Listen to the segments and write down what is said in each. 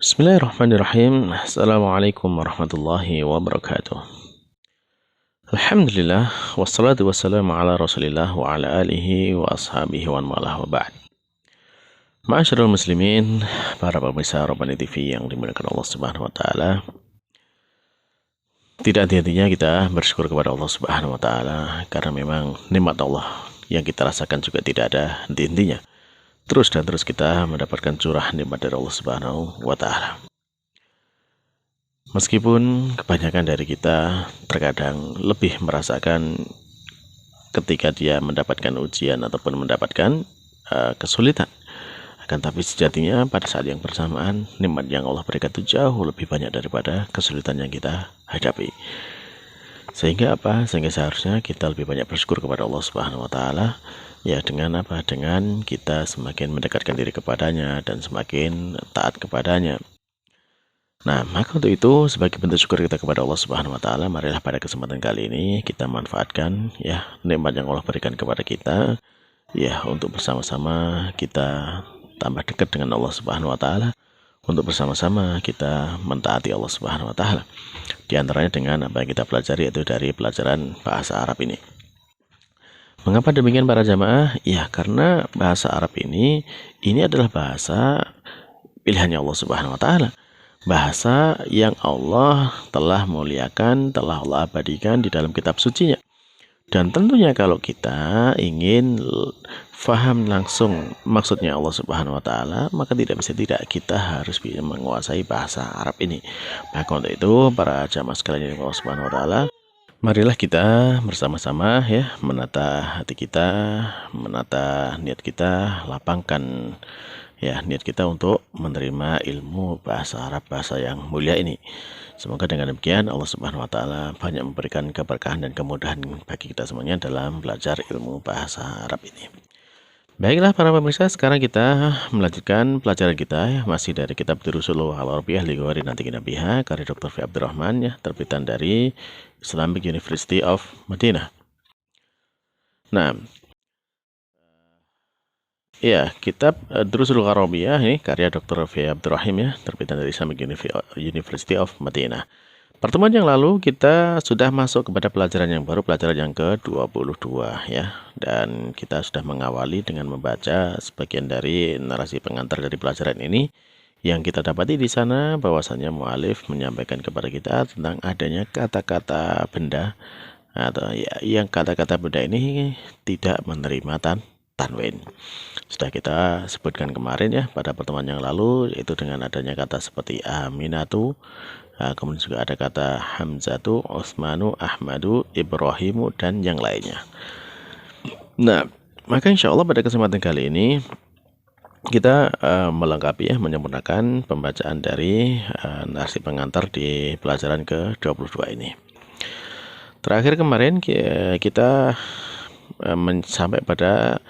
Bismillahirrahmanirrahim. Assalamualaikum warahmatullahi wabarakatuh. Alhamdulillah, wassalatu wassalamu ala rasulillah wa ala alihi wa ashabihi wa malah wa ba'd. Ma'asyiral muslimin, para pemirsa Rabbani TV yang dimuliakan Allah Subhanahu wa taala. Tidak henti-hentinya kita bersyukur kepada Allah Subhanahu wa taala karena memang nikmat Allah yang kita rasakan juga tidak ada henti-hentinya. Terus dan terus kita mendapatkan curah nikmat dari Allah Subhanahu wa taala. Meskipun kebanyakan dari kita terkadang lebih merasakan ketika dia mendapatkan ujian ataupun mendapatkan kesulitan. Akan tapi sejatinya pada saat yang bersamaan nikmat yang Allah berikan itu jauh lebih banyak daripada kesulitan yang kita hadapi. Sehingga apa? Sehingga seharusnya kita lebih banyak bersyukur kepada Allah Subhanahu wa taala. Ya dengan apa? Dengan kita semakin mendekatkan diri kepadanya dan semakin taat kepadanya. Nah, maka untuk itu sebagai bentuk syukur kita kepada Allah Subhanahu wa taala, marilah pada kesempatan kali ini kita manfaatkan ya nikmat yang Allah berikan kepada kita ya untuk bersama-sama kita tambah dekat dengan Allah Subhanahu wa taala, untuk bersama-sama kita mentaati Allah Subhanahu wa taala. Di antaranya dengan apa yang kita pelajari yaitu dari pelajaran bahasa Arab ini. Mengapa demikian para jamaah? Ya, karena bahasa Arab ini adalah bahasa pilihannya Allah Subhanahu wa taala. Bahasa yang Allah telah muliakan, telah Allah abadikan di dalam kitab sucinya. Dan tentunya kalau kita ingin faham langsung maksudnya Allah Subhanahu wa taala, maka tidak bisa tidak kita harus bisa menguasai bahasa Arab ini. Maka untuk itu para jamaah sekalian Allah Subhanahu wa taala, marilah kita bersama-sama ya menata hati kita, menata niat kita, lapangkan ya niat kita untuk menerima ilmu bahasa Arab, bahasa yang mulia ini. Semoga dengan demikian Allah Subhanahu wa taala banyak memberikan keberkahan dan kemudahan bagi kita semuanya dalam belajar ilmu bahasa Arab ini. Baiklah para pemirsa, sekarang kita melanjutkan pelajaran kita ya, masih dari kitab Durusul Al-Arabiyyah li Ghairi Natiqin Biha karya Dr. Fi Abdurrahman ya, terbitan dari Islamic University of Madinah. Nah, ya, kitab Durusul Al-Arabiyyah ini karya Dr. Fi Abdurrahim ya, terbitan dari Islamic University of Madinah. Pertemuan yang lalu kita sudah masuk kepada pelajaran yang baru, pelajaran yang ke-22 ya. Dan kita sudah mengawali dengan membaca sebagian dari narasi pengantar dari pelajaran ini. Yang kita dapati di sana bahwasanya mu'alif menyampaikan kepada kita tentang adanya kata-kata benda atau ya, yang kata-kata benda ini tidak menerima tanwin. Sudah kita sebutkan kemarin ya pada pertemuan yang lalu, yaitu dengan adanya kata seperti Aminatu, kemudian juga ada kata Hamzatu, Utsmanu, Ahmadu, Ibrahimu, dan yang lainnya. Nah, maka insya Allah pada kesempatan kali ini kita melengkapi ya, menyempurnakan pembacaan dari narasi pengantar di pelajaran ke-22 ini. Terakhir kemarin kita sampai pada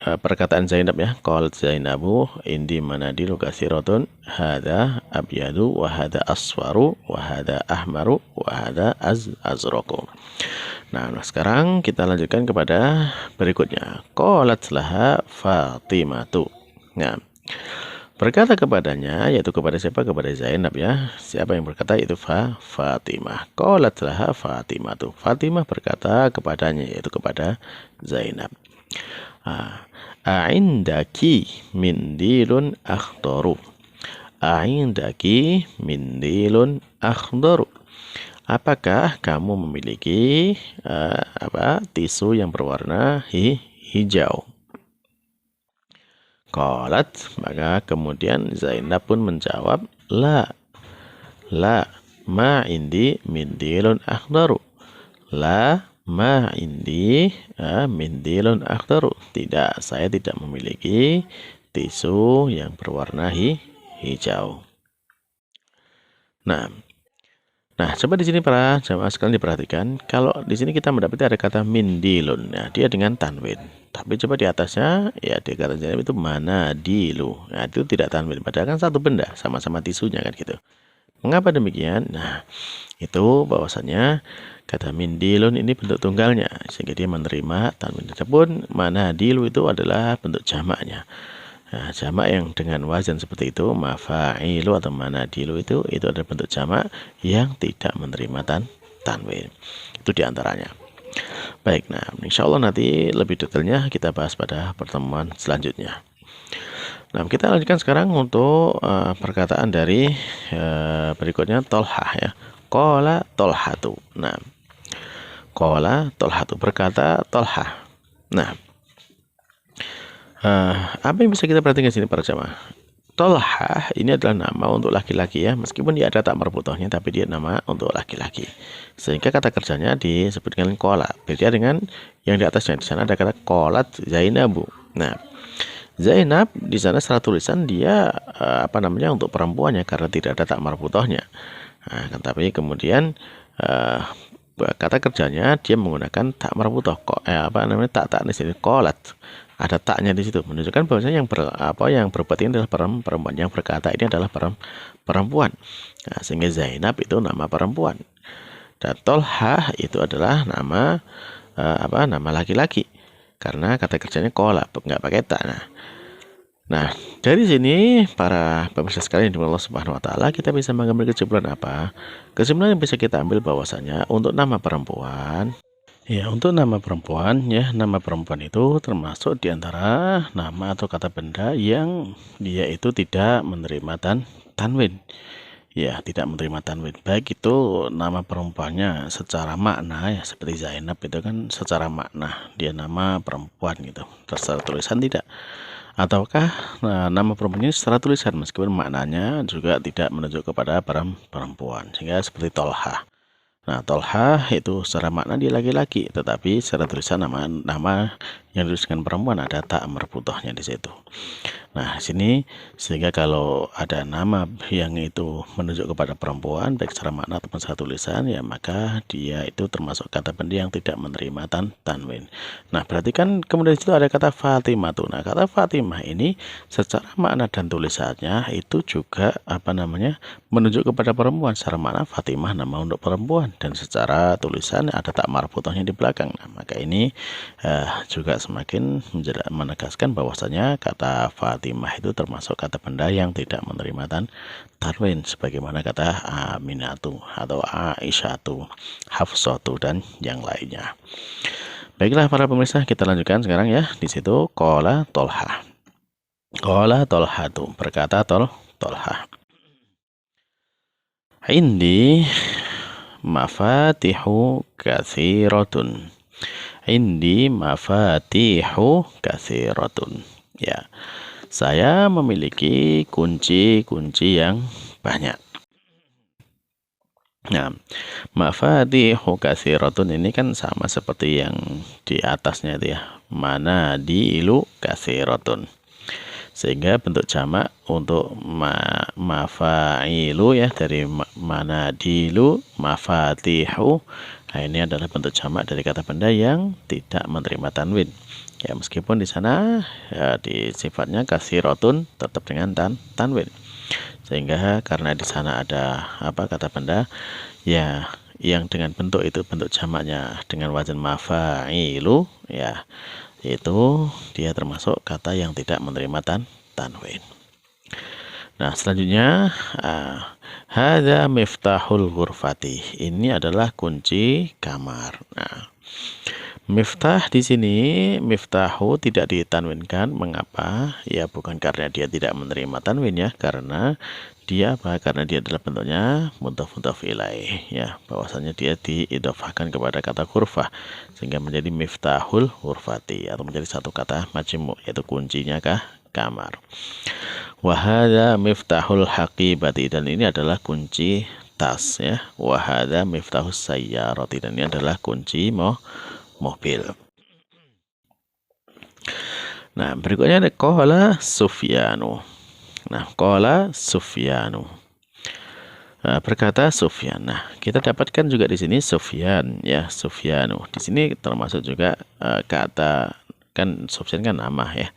perkataan Zainab ya, qalat Zainabu indi manadilu katsiratun hadza abyadu wa hadza aswaru wa hadza ahmaru wa hadza azraqu. Nah, sekarang kita lanjutkan kepada berikutnya. Qalat laha Fatimatu. Nah, berkata kepadanya, yaitu kepada siapa? Kepada Zainab ya. Siapa yang berkata? Itu Fatimah. Qalat laha Fatimatu. Fatimah berkata kepadanya, yaitu kepada Zainab. A'indaki mindilun akhdaru. A'indaki mindilun akhdaru. Apakah kamu memiliki tisu yang berwarna hijau? Qalat, maka kemudian Zainab pun menjawab, la ma indi mindilun akhdaru. La ma indi mindilun akhdaru. Tidak, saya tidak memiliki tisu yang berwarna hijau. Nah, coba di sini para jamaah sekalian diperhatikan, kalau di sini kita mendapati ada kata mindilun. Nah, dia dengan tanwin. Tapi coba di atasnya ya di kata Zainab itu manadilu. Nah, itu tidak tanwin, padahal kan satu benda, sama-sama tisunya kan gitu. Mengapa demikian? Nah, itu bahwasanya kata mindilun ini bentuk tunggalnya, sehingga dia menerima tanwin. Adapun manadilu itu adalah bentuk jamaknya. Nah, jamak yang dengan wazan seperti itu, mafa'ilu atau manadilu itu adalah bentuk jamak yang tidak menerima tanwin. Itu diantaranya. Baik, nah insya Allah nanti lebih detailnya kita bahas pada pertemuan selanjutnya. Nah, kita lanjutkan sekarang untuk perkataan dari berikutnya tolhah ya. Qala tolhatu. Nah, qala tolhatu, berkata tolhah. Nah, apa yang bisa kita perhatikan sini para jamaah? Tolhah ini adalah nama untuk laki-laki ya, meskipun dia ada tak marbutohnya, tapi dia nama untuk laki-laki. Sehingga kata kerjanya disebut dengan kola. Beda dengan yang di atasnya, di sana ada kata kolat Zainabu. Nah, Zainab di sana secara tulisan dia untuk perempuannya karena tidak ada tak marbutohnya. Nah, tapi kemudian kata kerjanya dia menggunakan tak marbutoh tak di sini kolat. Ada taknya di situ menunjukkan bahwasanya yang berbuat ini adalah perempuan, yang berkata ini adalah perempuan. Nah, sehingga Zainab itu nama perempuan dan Tolhah itu adalah nama nama laki-laki karena kata kerjanya kola, nggak pakai tak. Nah, dari sini para pemirsa sekalian di Allah Subhanahu wa taala, kita bisa mengambil kesimpulan apa? Kesimpulan yang bisa kita ambil bahwasanya untuk nama perempuan, ya, untuk nama perempuan ya, nama perempuan itu termasuk diantara nama atau kata benda yang dia itu tidak menerima tanwin. Ya, tidak menerima tanwin. Baik itu nama perempuannya secara makna ya, seperti Zainab itu kan secara makna dia nama perempuan gitu. Secara tulisan tidak. Ataukah nama perempuan ini secara tulisan meskipun maknanya juga tidak menunjuk kepada perempuan. Sehingga seperti Tolhah. Nah, Tolhah itu secara makna dia laki-laki, tetapi secara tulisan nama yang dituliskan perempuan ada tak marbutohnya di situ. Nah, sini sehingga kalau ada nama yang itu menunjuk kepada perempuan baik secara makna ataupun secara tulisan, ya maka dia itu termasuk kata benda yang tidak menerima tanwin. Nah, berarti kan kemudian itu ada kata Fatimah tuh. Nah, kata Fatimah ini secara makna dan tulisannya itu juga menunjuk kepada perempuan. Secara makna Fatimah nama untuk perempuan dan secara tulisan ada tak marbutohnya di belakang. Nah, maka ini juga semakin menegaskan bahwasanya kata Fatimah itu termasuk kata benda yang tidak menerima tanwin sebagaimana kata Aminatu atau Aisyatu, Hafsatu dan yang lainnya. Baiklah para pemirsa, kita lanjutkan sekarang ya. Di situ qala Tolhah. Qala Tolhatu, berkata Tolhah. Indi mafatihu katsiratun. Indi mafatihu katsiratun. Ya, saya memiliki kunci-kunci yang banyak. Nah, mafatihu katsiratun ini kan sama seperti yang di atasnya itu ya. Manadilu katsiratun. Sehingga bentuk jamak untuk mafa'ilu ya, dari manadilu, mafatihu. Nah, ini adalah bentuk jamak dari kata benda yang tidak menerima tanwin. Ya, meskipun di sana ya, di sifatnya katsiratun tetap dengan tanwin. Sehingga karena di sana ada kata benda ya yang dengan bentuk itu bentuk jamaknya dengan wazan mafa'ilu ya, itu dia termasuk kata yang tidak menerima tanwin. Nah, selanjutnya hadza miftahul ghurfati. Ini adalah kunci kamar. Nah, miftah di sini miftahu tidak ditanwinkan. Mengapa? Ya bukan karena dia tidak menerima tanwin ya, karena dia adalah bentuknya mudhaf ilaih ya, bahwasanya dia diidhofahkan kepada kata ghurfah sehingga menjadi miftahul ghurfati atau menjadi satu kata majmu', yaitu kuncinya kamar. Wa hadza miftahul haqibati, dan ini adalah kunci tas ya. Wa hadza miftahus sayyarati, dan ini adalah kunci mobil. Nah, berikutnya ada qala Sufyanu. Nah, qala Sufyanu. Nah, berkata Sufyan. Nah, kita dapatkan juga di sini Sufyan ya, Sufyanu. Di sini termasuk juga kata, kan Sufyan kan nama ya.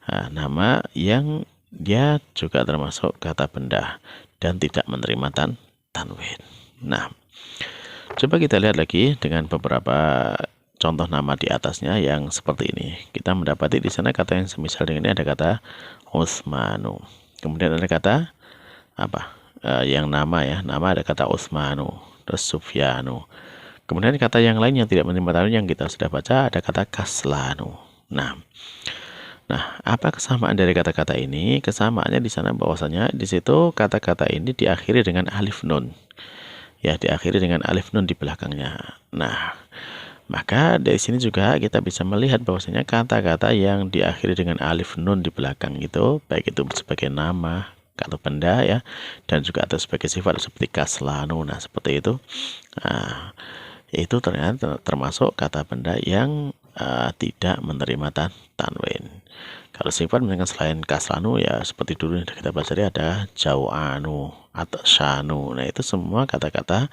Nah, nama yang dia juga termasuk kata benda dan tidak menerima tanwin. Nah, coba kita lihat lagi dengan beberapa contoh nama di atasnya yang seperti ini. Kita mendapati di sana kata yang semisal dengan ini ada kata Utsmanu. Kemudian ada kata apa? Yang nama ya, nama ada kata Utsmanu, terus Sufyanu. Kemudian kata yang lain yang tidak menerima tanwin yang kita sudah baca ada kata Kaslanu. Nah, apa kesamaan dari kata-kata ini? Kesamaannya di sana bahwasanya di situ kata-kata ini diakhiri dengan alif nun. Ya, diakhiri dengan alif nun di belakangnya. Nah, maka dari sini juga kita bisa melihat bahwasanya kata-kata yang diakhiri dengan alif nun di belakang itu, baik itu sebagai nama atau benda ya, dan juga atau sebagai sifat seperti kaslanu. Nah, seperti itu. Nah, itu ternyata termasuk kata benda yang tidak menerima tanwin. Kalau sifat misalkan selain kaslanu ya seperti dulu yang kita baca tadi ada jau'anu atau syanu. Nah, itu semua kata-kata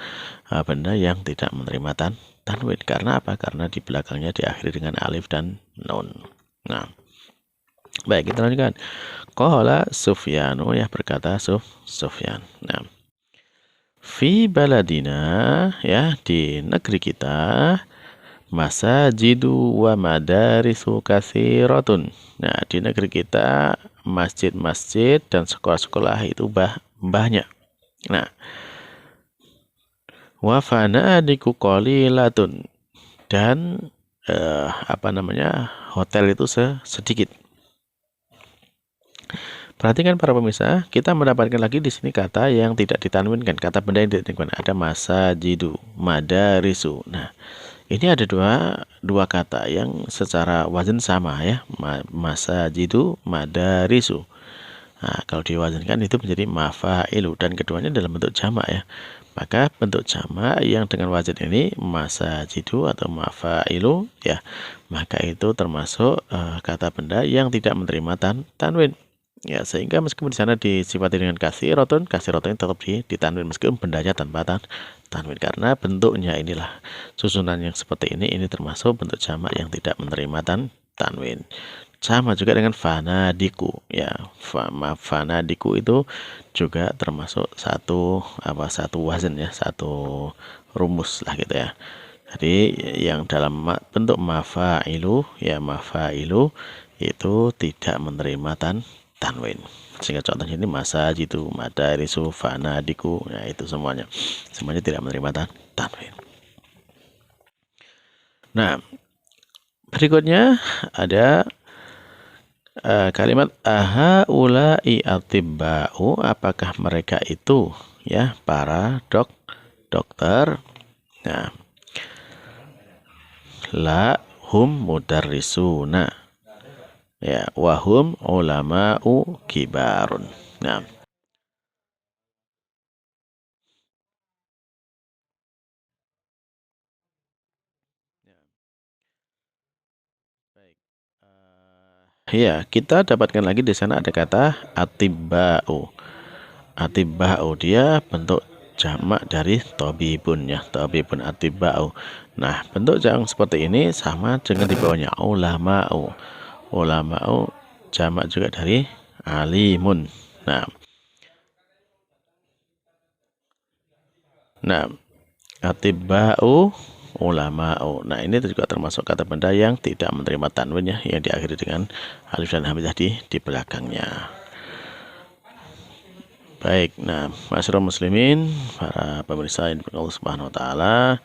benda yang tidak menerima tanwin. Karena apa? Karena di belakangnya diakhiri dengan alif dan nun. Nah, baik, kita lanjutkan. Qala Sufyanu, ya berkata Sufyan. Nah, fi baladina, ya di negeri kita, masajidu wa madarisu katsiratun. Nah, di negeri kita masjid-masjid dan sekolah-sekolah itu banyak. Nah, wa fanadiku qalilatun, dan hotel itu sedikit. Perhatikan para pemirsa, kita mendapatkan lagi di sini kata yang tidak ditanwinkan, kata benda yang tidak ditanwinkan. Ada masajidu, madarisu. Nah, ini ada dua kata yang secara wazan sama ya, masajidu, madarisu. Nah, kalau diwazankan itu menjadi mafailu dan keduanya dalam bentuk jamak ya. Maka bentuk jamak yang dengan wazan ini masajidu atau mafailu ya, maka itu termasuk kata benda yang tidak menerima tanwin. Ya, sehingga meskipun di sana disifati dengan katsirotun tetap ditanwin meskipun bendanya tanpa tanwin, karena bentuknya inilah susunan yang seperti ini termasuk bentuk jamak yang tidak menerima tanwin. Sama juga dengan fanadiku ya, fanadiku itu juga termasuk satu wazan ya, satu rumus lah gitu ya. Jadi yang dalam bentuk mafailu ya, mafailu itu tidak menerima tanwin. Sehingga contohnya ini masajidu, madarisu, fanadiku, ya itu semuanya tidak menerima tanwin. Nah, berikutnya ada kalimat ahaula'i atibba'u, apakah mereka itu ya para dokter. Nah, la hum mudarrisuna. Ya, wahum ulama'u kibarun. Nah, baik. Ya, kita dapatkan lagi di sana ada kata atibba'u. Atibba'u dia bentuk jamak dari tabibun ya, tabibun atibba'u. Nah, bentuk jamak seperti ini sama dengan di bawahnya ulama'u. Ulama'u jamak juga dari alimun. Nah, atibba'u ulama'u. Nah, ini juga termasuk kata benda yang tidak menerima tanwin ya, yang diakhiri dengan alif dan hamzah di belakangnya. Baik, nah, masyarakat muslimin, para pemirsa yang Allah Subhanahu wa taala,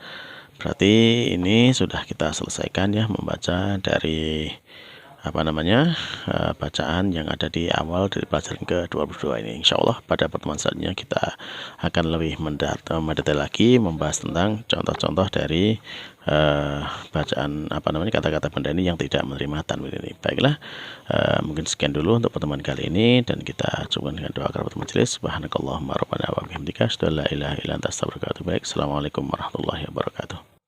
berarti ini sudah kita selesaikan ya membaca dari bacaan yang ada di awal dari pelajaran ke-22 ini. Insya Allah pada pertemuan selanjutnya kita akan lebih mendetail lagi membahas tentang contoh-contoh dari bacaan kata-kata benda ini yang tidak menerima tanwin ini. Baiklah, mungkin sekian dulu untuk pertemuan kali ini, dan kita cukupkan dengan doa kerabat majelis. Subhanakallahumma rabbana wa bihamdika asyhadu an la ilaha illa anta astaghfiruka wa atubu ilaik. Assalamualaikum warahmatullahi wabarakatuh.